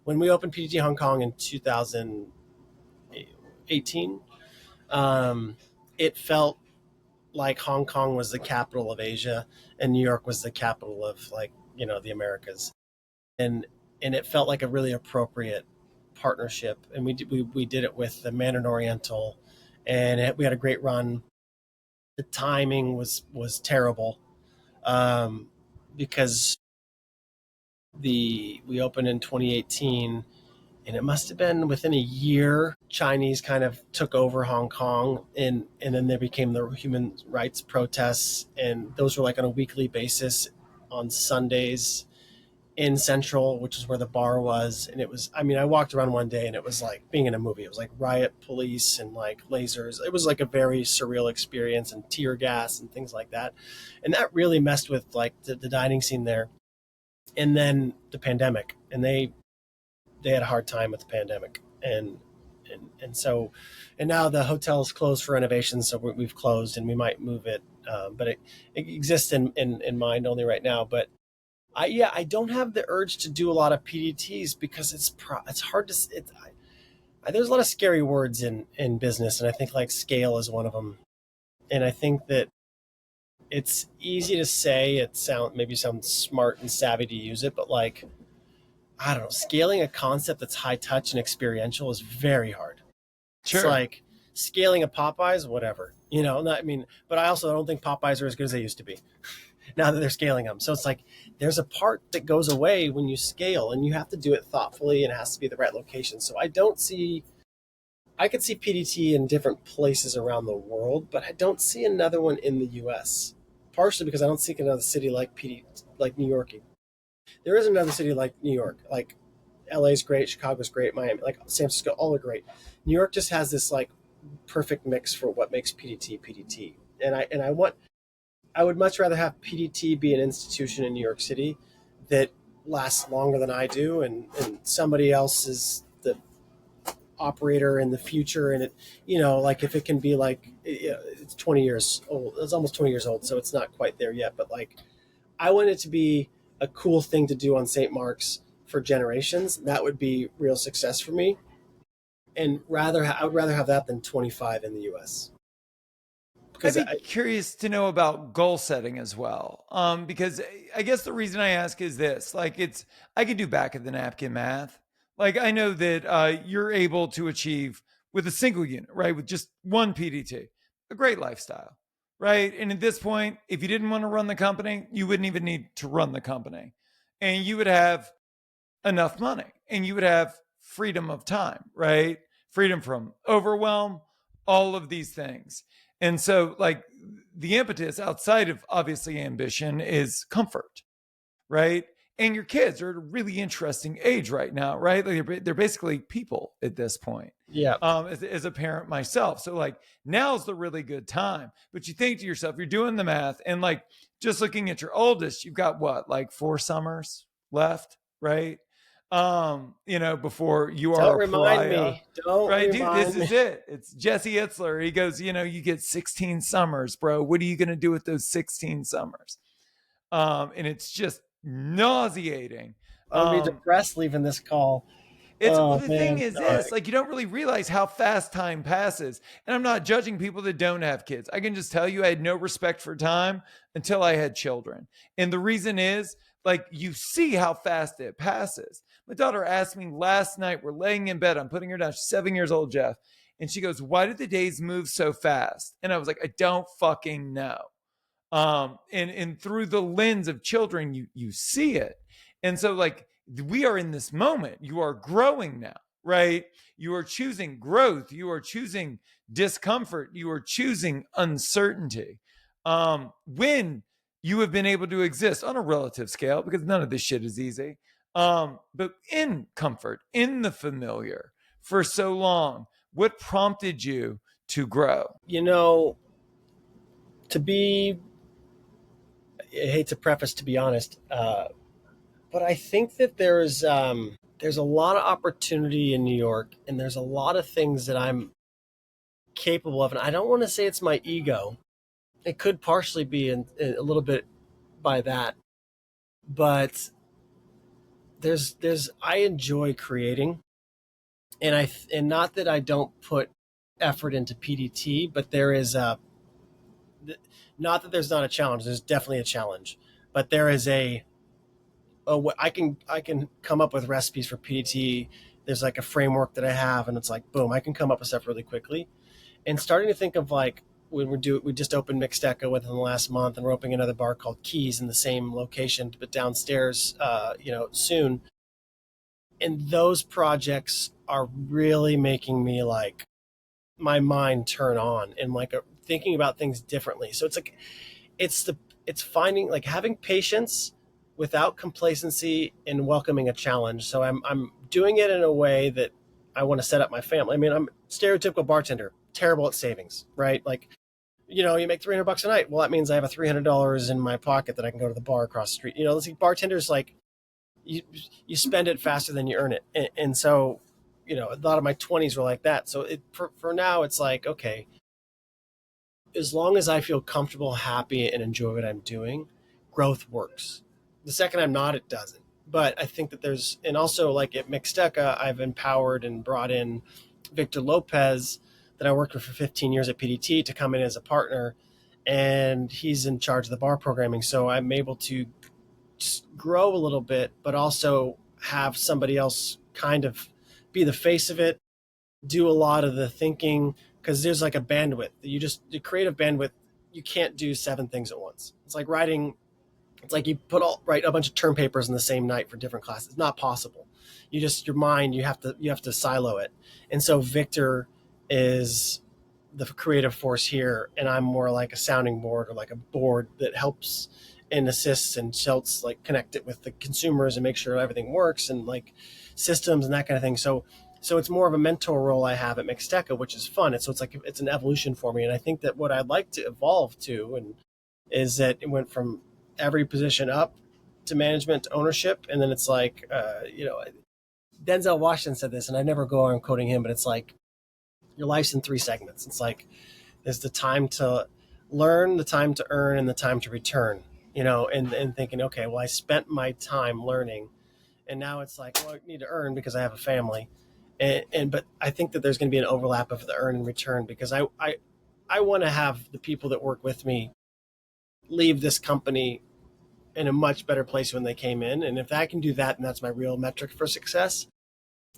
when we opened PDT Hong Kong in 2018, it felt like Hong Kong was the capital of Asia and New York was the capital of like, you know, the Americas. And it felt like a really appropriate partnership. And we did it with the Mandarin Oriental, and we had a great run. The timing was terrible, because we opened in 2018, and it must have been within a year Chinese kind of took over Hong Kong, and then there became the human rights protests, and those were like on a weekly basis on Sundays in Central, which is where the bar was. And it was, I mean, I walked around one day and it was like being in a movie. It was like riot police and like lasers. It was like a very surreal experience, and tear gas and things like that. And that really messed with like the dining scene there. And then the pandemic, and they had a hard time with the pandemic. And so, and now the hotel's closed for renovations. So we've closed, and we might move it. But it exists in mind only right now. But I don't have the urge to do a lot of PDTs because it's hard to there's a lot of scary words in business, and I think like scale is one of them. And I think that it's easy to say, maybe sounds smart and savvy to use it, but like I don't know, scaling a concept that's high touch and experiential is very hard. Sure. It's like scaling a Popeyes, whatever, you know. I mean, but I also don't think Popeyes are as good as they used to be now that they're scaling them. So it's like there's a part that goes away when you scale, and you have to do it thoughtfully, and it has to be the right location. So I could see PDT in different places around the world, but I don't see another one in the US. Partially because I don't see another city like like New York. There is another city like New York. Like LA's great, Chicago's great, Miami, like San Francisco, all are great. New York just has this like perfect mix for what makes PDT PDT. And I would much rather have PDT be an institution in New York City that lasts longer than I do, and somebody else is the operator in the future. And it, you know, like if it can be like, it's 20 years old, it's almost 20 years old, so it's not quite there yet. But like, I want it to be a cool thing to do on St. Mark's for generations. That would be real success for me. And I would rather have that than 25 in the US. I'd be curious to know about goal setting as well. Because I guess the reason I ask is this: like, I could do back of the napkin math. Like, I know that you're able to achieve with a single unit, right? With just one PDT, a great lifestyle, right? And at this point, if you didn't want to run the company, you wouldn't even need to run the company, and you would have enough money, and you would have freedom of time, right? Freedom from overwhelm, all of these things. And so, like, the impetus outside of obviously ambition is comfort, right? And your kids are at a really interesting age right now, right? Like they're basically people at this point. Yeah. As a parent myself. So, like, now's the really good time. But you think to yourself, you're doing the math, and like just looking at your oldest, you've got what, like 4 summers left, right? before you are Don't a remind pariah. me. Don't Right, dude, this remind me. is it. It's Jesse Itzler. He goes, you get 16 summers, bro. What are you going to do with those 16 summers? And it's just nauseating. I'm gonna be Um, depressed leaving this call. well, Oh the thing man. is All this, right. like, you don't really realize how fast time passes. And I'm not judging people that don't have kids. I can just tell you I had no respect for time until I had children. And the reason is, like, you see how fast it passes. My daughter asked me last night, we're laying in bed, I'm putting her down, she's 7 years old, Jeff. And she goes, why did the days move so fast? And I was like, I don't fucking know. And through the lens of children, you see it. And so, like, we are in this moment. You are growing now, right? You are choosing growth. You are choosing discomfort. You are choosing uncertainty. When you have been able to exist on a relative scale, because none of this shit is easy, but in comfort, in the familiar for so long, what prompted you to grow? You know, to be, I hate to preface, to be honest, but I think that there's a lot of opportunity in New York, and there's a lot of things that I'm capable of. And I don't want to say it's my ego. It could partially be a little bit by that, but there's I enjoy creating, and not that I don't put effort into PDT, but there is a, not that there's not a challenge. There's definitely a challenge, but there is I can come up with recipes for PDT. There's like a framework that I have, and it's like boom, I can come up with stuff really quickly. And starting to think of like when we just opened Mixteca within the last month, and we're opening another bar called Keys in the same location, but downstairs, soon. And those projects are really making me like my mind turn on and like thinking about things differently. So it's like it's finding like having patience without complacency and welcoming a challenge. So I'm doing it in a way that I want to set up my family. I mean, I'm a stereotypical bartender, terrible at savings, right? Like, you make $300 a night. Well, that means I have a $300 in my pocket that I can go to the bar across the street. Let's see, bartenders, like, you spend it faster than you earn it. And so, a lot of my 20s were like that. So for now, it's like, okay, as long as I feel comfortable, happy, and enjoy what I'm doing, growth works. The second I'm not, it doesn't. But I think that and also like at Mixteca, I've empowered and brought in Victor Lopez, that I worked with for 15 years at PDT, to come in as a partner, and he's in charge of the bar programming. So I'm able to just grow a little bit, but also have somebody else kind of be the face of it, do a lot of the thinking, because there's like a bandwidth. The creative bandwidth, you can't do 7 things at once. It's like writing. It's like you write a bunch of term papers in the same night for different classes. It's not possible. Your mind, you have to silo it. And so Victor is the creative force here, and I'm more like a sounding board, or like a board that helps and assists and helps like connect it with the consumers and make sure everything works, and like systems and that kind of thing. So it's more of a mentor role I have at Mixteca, which is fun. And so it's an evolution for me. And I think that what I'd like to evolve to, and is that it went from every position up to management to ownership. And then it's like, Denzel Washington said this, and I never go on quoting him, but it's like, your life's in 3 segments. It's like, there's the time to learn, the time to earn, and the time to return, and thinking, okay, well, I spent my time learning, and now it's like, well, I need to earn because I have a family. But I think that there's going to be an overlap of the earn and return, because I want to have the people that work with me leave this company in a much better place when they came in. And if I can do that, then that's my real metric for success.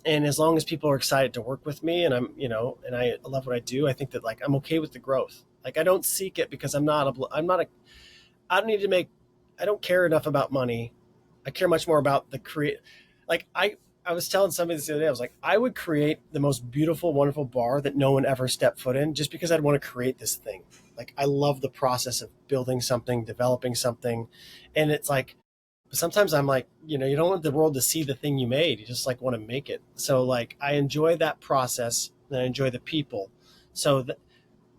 And as long as people are excited to work with me, and and I love what I do, I think that like I'm okay with the growth. Like I don't seek it because I don't need to make, I don't care enough about money. I care much more about the create. Like I was telling somebody this the other day, I was like, I would create the most beautiful, wonderful bar that no one ever stepped foot in, just because I'd want to create this thing. Like I love the process of building something, developing something. And it's like, sometimes I'm like, you don't want the world to see the thing you made. You just like want to make it. So like, I enjoy that process, and I enjoy the people. So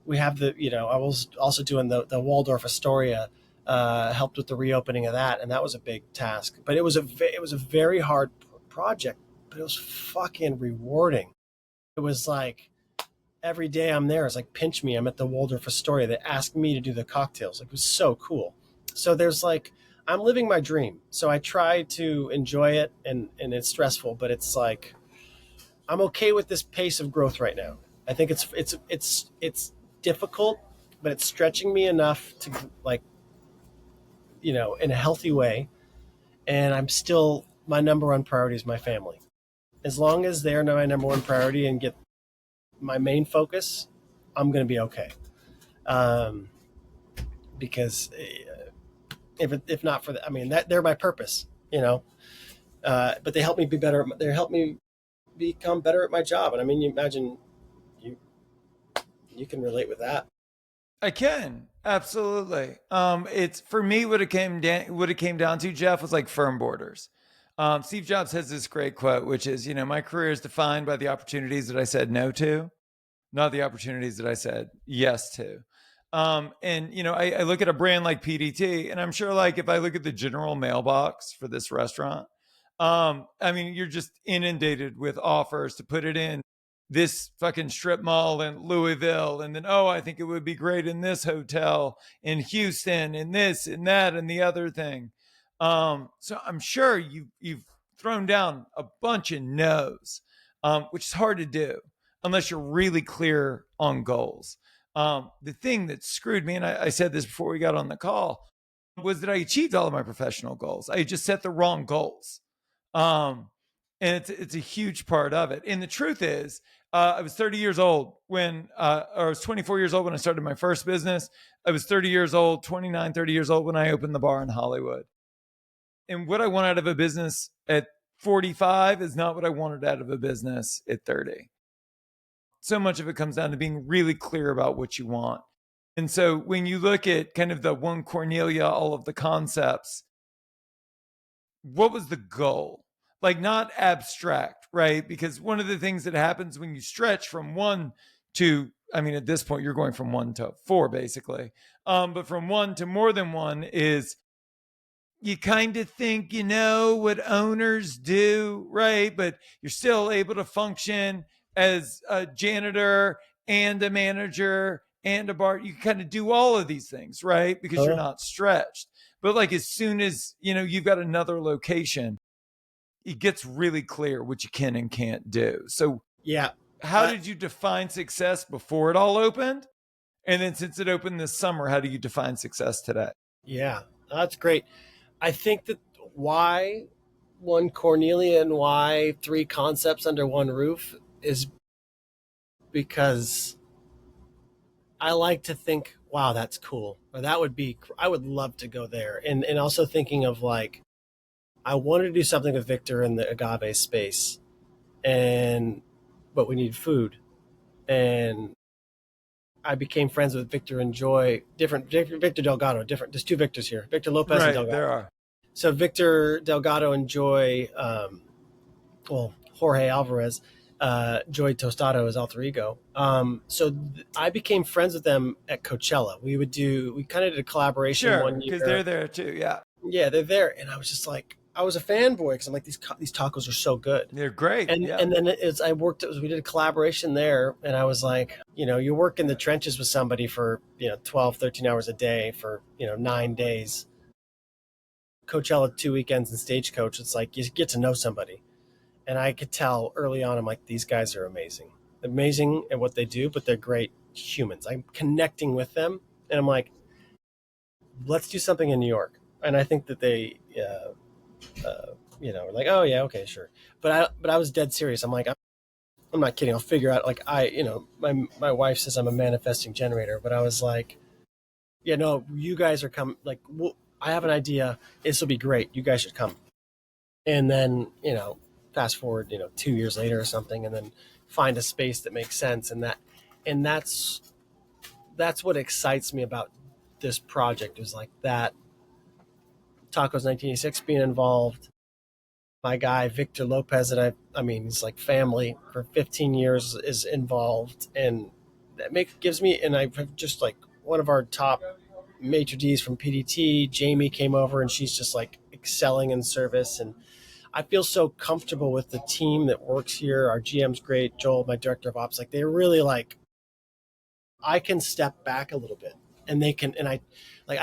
we have I was also doing the Waldorf Astoria, helped with the reopening of that. And that was a big task, but it was a very hard project, but it was fucking rewarding. It was like every day I'm there, it's like pinch me. I'm at the Waldorf Astoria. They ask me to do the cocktails. Like, it was so cool. So there's like, I'm living my dream. So I try to enjoy it, and it's stressful, but it's like, I'm okay with this pace of growth right now. I think it's difficult, but it's stretching me enough to, like, in a healthy way. And I'm still, my number one priority is my family. As long as they're my number one priority and get my main focus, I'm going to be okay. Because if not for that, I mean, that they're my purpose, but they help me be better. They help me become better at my job. And I mean, you imagine you can relate with that. I can absolutely. It's for me what it came down to, Jeff, was like firm borders. Steve Jobs has this great quote, which is, my career is defined by the opportunities that I said no to, not the opportunities that I said yes to. And I look at a brand like PDT, and I'm sure, like, if I look at the general mailbox for this restaurant, I mean, you're just inundated with offers to put it in this fucking strip mall in Louisville, and then, oh, I think it would be great in this hotel in Houston, and this and that and the other thing. So I'm sure you've thrown down a bunch of no's, which is hard to do unless you're really clear on goals. The thing that screwed me, and I said this before we got on the call, was that I achieved all of my professional goals. I just set the wrong goals. And it's a huge part of it. And the truth is, I was 30 years old when, or I was 24 years old when I started my first business. I was 30 years old, 29, 30 years old when I opened the bar in Hollywood. And what I want out of a business at 45 is not what I wanted out of a business at 30. So much of it comes down to being really clear about what you want. And so when you look at kind of the One Cornelia, all of the concepts, what was the goal? Like, not abstract, right? Because one of the things that happens when you stretch from one to, I mean, at this point, you're going from 1 to 4, basically. But from 1 to more than 1 is, you kind of think you know what owners do, right? But you're still able to function as a janitor and a manager and a bar. You kind of do all of these things, right? Because you're not stretched. But like, as soon as, you've got another location, it gets really clear what you can and can't do. So Yeah. how did you define success before it all opened? And then since it opened this summer, how do you define success today? Yeah, that's great. I think that why One Cornelia and why 3 concepts under one roof is because I like to think, wow, that's cool. Or I would love to go there. And also thinking of, like, I wanted to do something with Victor in the agave space, but we need food. And I became friends with Victor and Joy, Victor Delgado, there's 2 Victors here, Victor Lopez and Delgado. There are. So Victor Delgado and Joy, Jorge Alvarez, Joy Tostado is alter ego. I became friends with them at Coachella. We kind of did a collaboration one year. Because they're there too, yeah. Yeah, they're there. And I was just like, I was a fanboy because I'm like, these tacos are so good. They're great. And then we did a collaboration there, and I was like, you work in the trenches with somebody for 12, 13 hours a day for 9 days. Coachella 2 weekends and Stagecoach, it's like you get to know somebody. And I could tell early on, I'm like, these guys are amazing at what they do, but they're great humans. I'm connecting with them, and I'm like, let's do something in New York. And I think that they were like, oh yeah, okay, sure. But I was dead serious. I'm like, I'm not kidding. I'll figure out, like, my wife says I'm a manifesting generator, but I was like, yeah, no, you guys are coming. Like, I have an idea. This will be great. You guys should come. And then, fast forward, 2 years later or something, and then find a space that makes sense. And that's what excites me about this project, is like that Tacos 1986 being involved. My guy, Victor Lopez, that he's like family for 15 years, is involved. And that gives me, and I've just, like, one of our top maitre d's from PDT, Jamie, came over, and she's just like excelling in service. And I feel so comfortable with the team that works here. Our GM's great, Joel, my director of ops. Like they're really like, I can step back a little bit, and they can, and I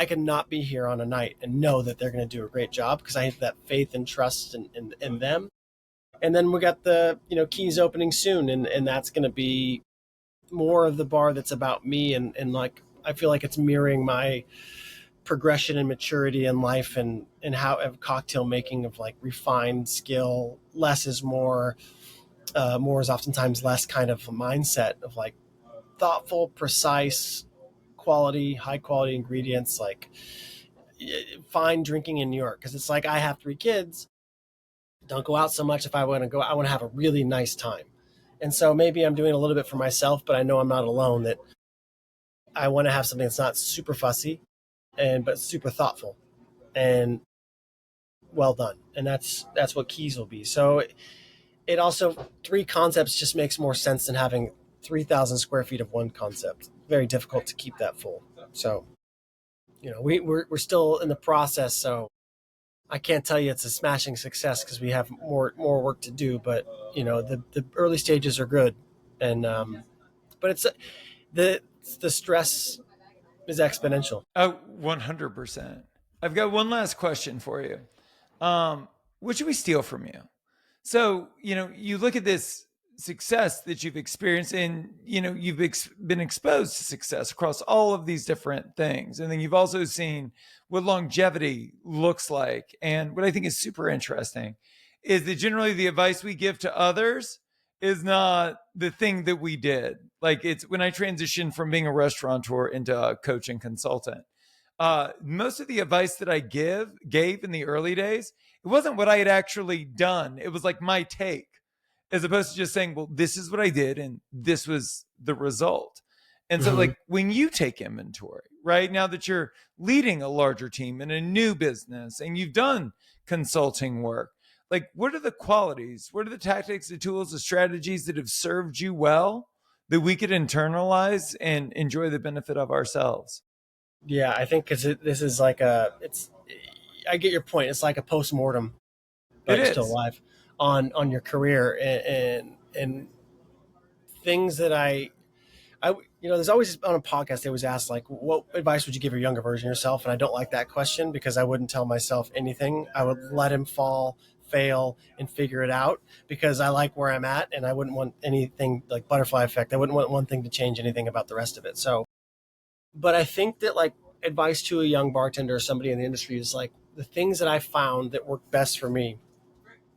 can not be here on a night and know that they're going to do a great job because I have that faith and trust in them. And then we got the, Keys opening soon, and that's going to be more of the bar that's about me, and like I feel like it's mirroring my progression and maturity in life, and how of cocktail making, of like refined skill, less is more, more is oftentimes less kind of a mindset of like thoughtful, precise, high quality ingredients, like fine drinking in New York. Because it's like I have 3 kids, don't go out so much. If I want to go, I want to have a really nice time. And so maybe I'm doing a little bit for myself, but I know I'm not alone, that I want to have something that's not super fussy but super thoughtful and well done. And that's what Keys will be. So it also, 3 concepts just makes more sense than having 3,000 square feet of one concept. Very difficult to keep that full. So, we're still in the process. So I can't tell you it's a smashing success because we have more work to do. But the early stages are good, and but it's the stress is exponential. Oh, 100%. I've got one last question for you. What should we steal from you? So, you look at this success that you've experienced, and, you've been exposed to success across all of these different things. And then you've also seen what longevity looks like. And what I think is super interesting is that generally the advice we give to others is not the thing that we did. Like, it's when I transitioned from being a restaurateur into a coach and consultant. Most of the advice that I gave in the early days, it wasn't what I had actually done. It was like my take, as opposed to just saying, well, this is what I did and this was the result. And so, like, when you take inventory, right, now that you're leading a larger team in a new business and you've done consulting work, like, what are the qualities, what are the tactics, the tools, the strategies that have served you well that we could internalize and enjoy the benefit of ourselves? Yeah, I think because this is like I get your point. It's like a post-mortem, but It you're still is. alive on your career, and things that there's always on a podcast, they always ask like, what advice would you give your younger version of yourself? And I don't like that question because I wouldn't tell myself anything. I would let him fall, fail, and figure it out because I like where I'm at, and I wouldn't want anything like butterfly effect. I wouldn't want one thing to change anything about the rest of it. So, but I think that like advice to a young bartender or somebody in the industry is like the things that I found that work best for me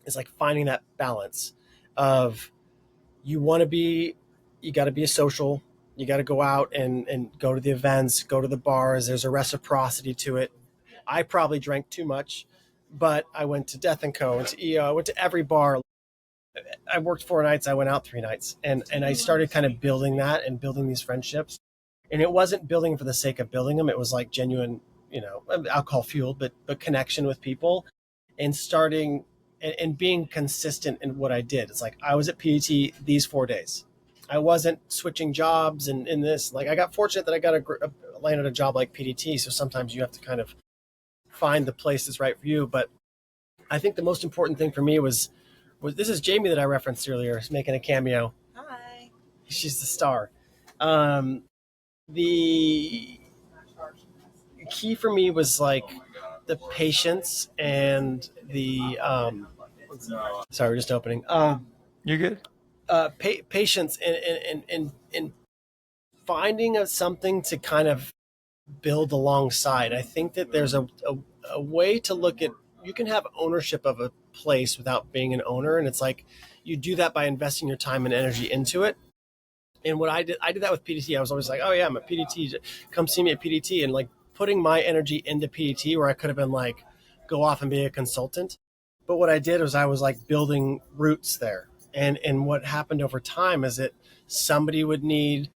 is like finding that balance of you want to be, you got to be a social, you got to go out and go to the events, go to the bars. There's a reciprocity to it. I probably drank too much, but I went to Death and Co. and to EO. I went to every bar. I worked 4 nights. I went out 3 nights, and I started kind of building that and building these friendships. And it wasn't building for the sake of building them. It was like genuine, alcohol fueled, but connection with people, and starting and being consistent in what I did. It's like I was at PDT these 4 days. I wasn't switching jobs and in this. Like I got fortunate that I got landed a job like PDT. So sometimes you have to kind of find the place that's right for you. But I think the most important thing for me was this is Jamie that I referenced earlier, making a cameo. Hi. She's the star. The key for me was like the patience and the sorry, we're just opening. You're good. Patience and finding something to kind of build alongside. I think that there's a way to look at, you can have ownership of a place without being an owner, and it's like you do that by investing your time and energy into it. And what I did that with PDT. I was always like, oh yeah, I'm at PDT. Come see me at PDT. And like putting my energy into PDT where I could have been like, go off and be a consultant. But what I did was I was like building roots there. And what happened over time is that somebody would need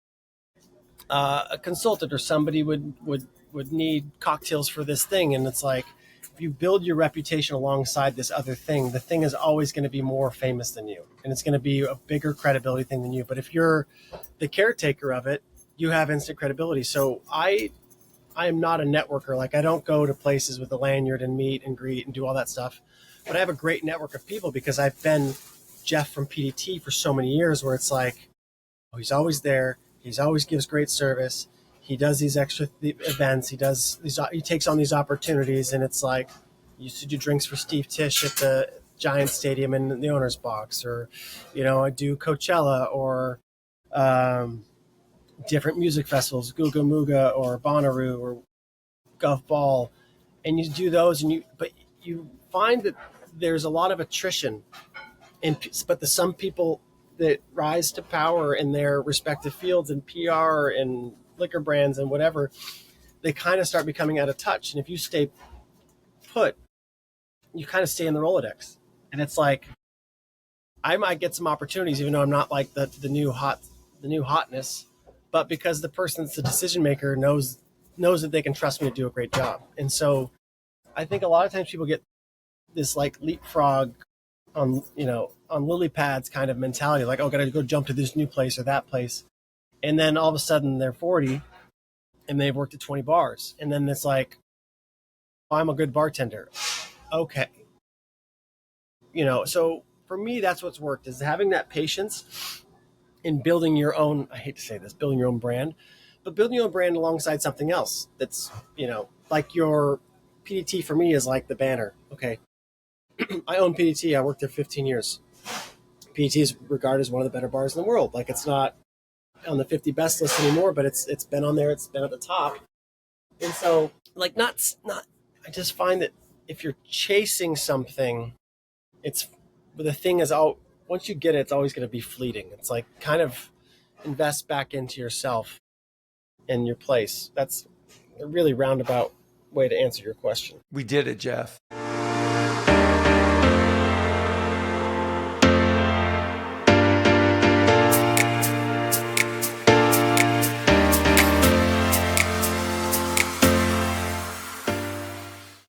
a consultant, or somebody would need cocktails for this thing. And it's like, if you build your reputation alongside this other thing, the thing is always going to be more famous than you, and it's going to be a bigger credibility thing than you. But if you're the caretaker of it, you have instant credibility. So I am not a networker. Like I don't go to places with a lanyard and meet and greet and do all that stuff. But I have a great network of people because I've been Jeff from PDT for so many years, where it's like, oh, he's always there. He's always gives great service. He does these extra events. He takes on these opportunities, and it's like, I used to do drinks for Steve Tisch at the Giant Stadium in the owner's box, or, I do Coachella, or different music festivals, Googa Mooga or Bonnaroo or Golf Ball, and you do those, but you find that there's a lot of attrition, but some people that rise to power in their respective fields in PR and liquor brands and whatever, they kind of start becoming out of touch. And if you stay put, you kind of stay in the Rolodex. And it's like, I might get some opportunities, even though I'm not like the new hotness, but because the person that's the decision maker knows that they can trust me to do a great job. And so I think a lot of times people get this like leapfrog on lily pads kind of mentality, like, oh, gotta go jump to this new place or that place. And then all of a sudden they're 40 and they've worked at 20 bars. And then it's like, oh, I'm a good bartender. Okay. So for me, that's what's worked, is having that patience in building your own, I hate to say this, building your own brand, but building your own brand alongside something else that's, like your PDT for me is like the banner. Okay. I own PDT. I worked there 15 years. PDT is regarded as one of the better bars in the world. Like, it's not on the 50 best list anymore, but it's been on there. It's been at the top. And so, like, not, I just find that if you're chasing something, the thing is, once you get it, it's always going to be fleeting. It's like, kind of invest back into yourself and your place. That's a really roundabout way to answer your question. We did it, Jeff.